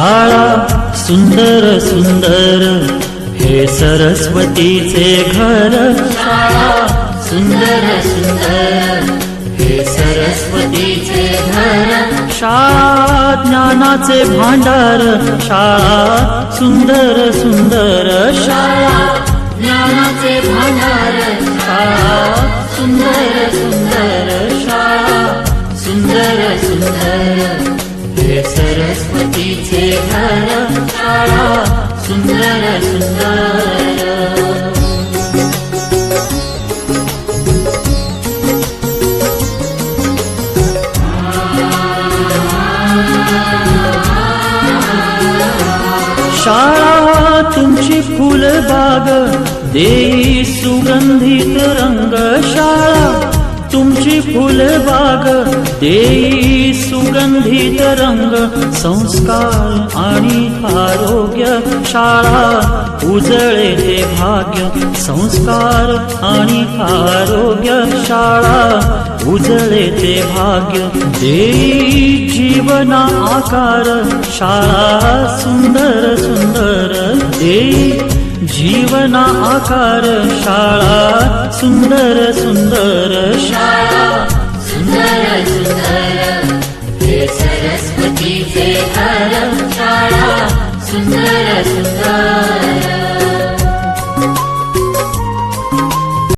शाळा सुंदर सुंदर हे सरस्वतीचे घर. शाळा सुंदर सुंदर हे सरस्वतीचे घर. शाळा ज्ञानाचे भांडार. शाळा सुंदर सुंदर शाळा ज्ञानाचे भांडार. शाळा सुंदर सुंदर शाळा सुंदर सुंदर हे सरस्वतीचे घर. शाळा सुंदर सुंदर. शाळा तुमची फुलबाग देई सुगंधित रंग. शाळा तुमची फुलबाग देई सुगंधित रंग. संस्कार आणि आरोग्य शाळा उजळे ते भाग्य. संस्कार आणि आरोग्य शाळा उजळे ते भाग्य. देई जीवना आकार. शाळा सुंदर सुंदर देई जीवना आकार. शाळा सुंदर सुंदर शाळा सुंदर सुंदर